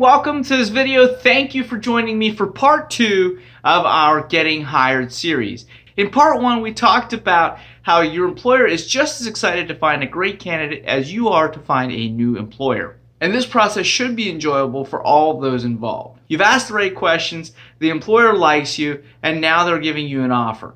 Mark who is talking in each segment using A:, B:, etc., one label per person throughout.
A: welcome to this video. Thank you for joining me for part 2 of our Getting Hired series. In part 1, we talked about how your employer is just as excited to find a great candidate as you are to find a new employer. And this process should be enjoyable for all those involved. You've asked the right questions, the employer likes you, and now they're giving you an offer.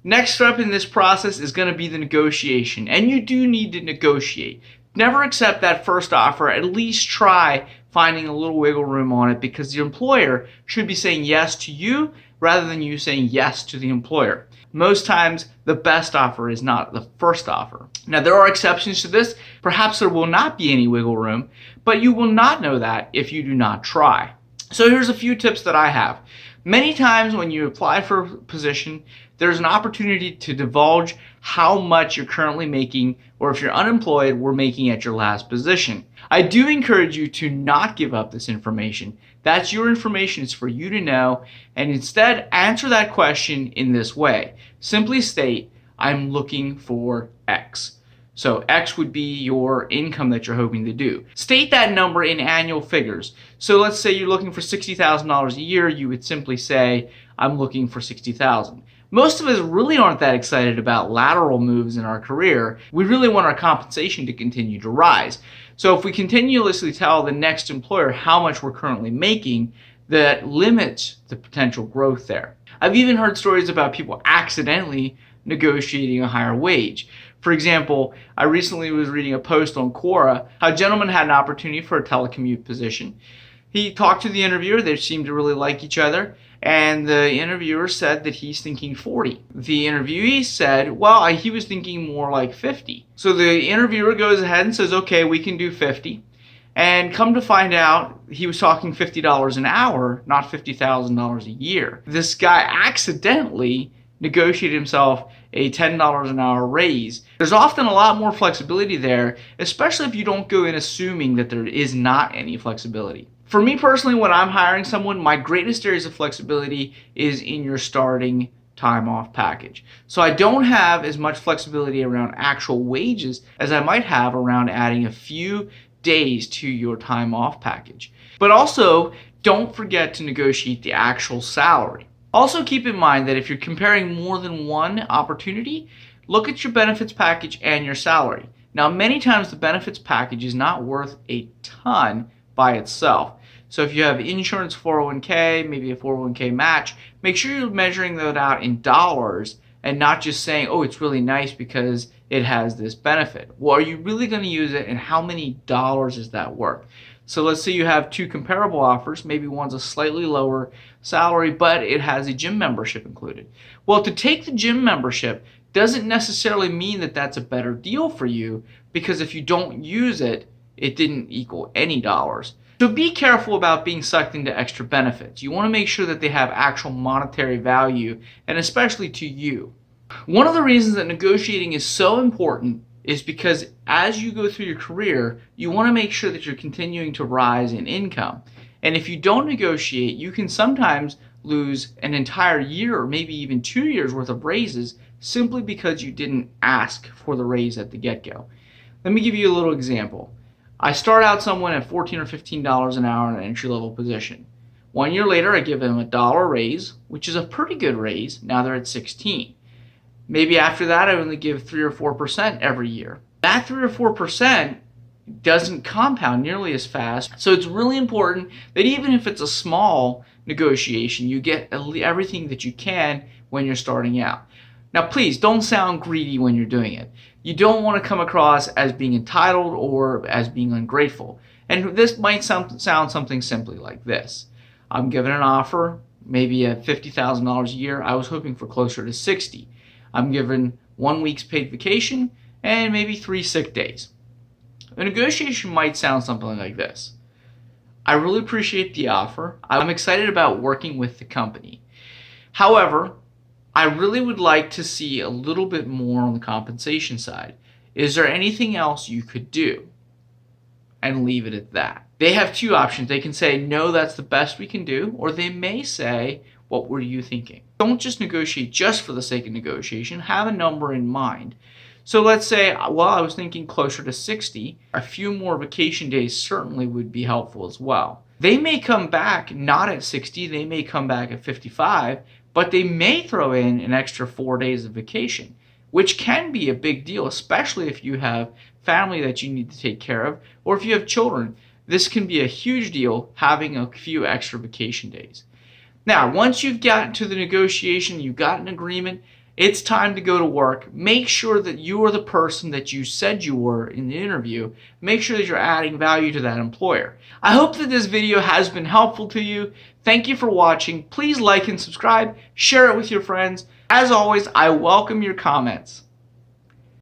A: Next step in this process is going to be the negotiation, and you do need to negotiate. Never accept that first offer. At least try finding a little wiggle room on it, because the employer should be saying yes to you rather than you saying yes to the employer. Most times, the best offer is not the first offer. Now, there are exceptions to this. Perhaps there will not be any wiggle room, but you will not know that if you do not try. So here's a few tips that I have. Many times when you apply for a position, there's an opportunity to divulge how much you're currently making, or if you're unemployed, were making at your last position. I do encourage you to not give up this information. That's your information. It's for you to know, and instead answer that question in this way. Simply state, I'm looking for X. So X would be your income that you're hoping to do. State that number in annual figures. So let's say you're looking for $60,000 a year, you would simply say, I'm looking for $60,000. Most of us really aren't that excited about lateral moves in our career. We really want our compensation to continue to rise. So if we continuously tell the next employer how much we're currently making, that limits the potential growth there. I've even heard stories about people accidentally negotiating a higher wage. For example, I recently was reading a post on Quora how a gentleman had an opportunity for a telecommute position. He talked to the interviewer, they seemed to really like each other, and the interviewer said that he's thinking 40. The interviewee said, well, he was thinking more like 50. So the interviewer goes ahead and says, okay, we can do 50. And come to find out, he was talking $50 an hour, not $50,000 a year. This guy accidentally negotiated himself a $10 an hour raise. There's often a lot more flexibility there, especially if you don't go in assuming that there is not any flexibility. For me personally, when I'm hiring someone, my greatest areas of flexibility is in your starting time off package. So I don't have as much flexibility around actual wages as I might have around adding a few days to your time off package. But also, don't forget to negotiate the actual salary. Also keep in mind that if you're comparing more than one opportunity, look at your benefits package and your salary. Now, many times the benefits package is not worth a ton by itself. So if you have insurance, 401k, maybe a 401k match, make sure you're measuring that out in dollars and not just saying, oh, it's really nice because it has this benefit. Well, are you really going to use it, and how many dollars is that worth? So let's say you have two comparable offers. Maybe one's a slightly lower salary, but it has a gym membership included. Well, to take the gym membership doesn't necessarily mean that that's a better deal for you, because if you don't use it, it didn't equal any dollars. So be careful about being sucked into extra benefits. You want to make sure that they have actual monetary value, and especially to you. One of the reasons that negotiating is so important is because as you go through your career, you want to make sure that you're continuing to rise in income. And if you don't negotiate, you can sometimes lose an entire year or maybe even 2 years worth of raises simply because you didn't ask for the raise at the get-go. Let me give you a little example. I start out someone at $14 or $15 an hour in an entry-level position. 1 year later, I give them a dollar raise, which is a pretty good raise. Now they're at 16. Maybe after that, I only give 3 or 4% every year. That 3 or 4% doesn't compound nearly as fast. So it's really important that even if it's a small negotiation, you get everything that you can when you're starting out. Now, please don't sound greedy when you're doing it. You don't want to come across as being entitled or as being ungrateful. And this might sound something simply like this. I'm given an offer, maybe at $50,000 a year. I was hoping for closer to 60. I'm given 1 week's paid vacation and maybe 3 sick days. A negotiation might sound something like this. I really appreciate the offer. I'm excited about working with the company. However, I really would like to see a little bit more on the compensation side. Is there anything else you could do? And leave it at that. They have two options. They can say, no, that's the best we can do, or they may say, what were you thinking? Don't just negotiate just for the sake of negotiation. Have a number in mind. So let's say, well, I was thinking closer to 60. A few more vacation days certainly would be helpful as well. They may come back not at 60, they may come back at 55, but they may throw in an extra 4 days of vacation, which can be a big deal, especially if you have family that you need to take care of, or if you have children. This can be a huge deal, having a few extra vacation days. Now, once you've gotten to the negotiation, you've got an agreement, it's time to go to work. Make sure that you are the person that you said you were in the interview. Make sure that you're adding value to that employer. I hope that this video has been helpful to you. Thank you for watching. Please like and subscribe. Share it with your friends. As always, I welcome your comments.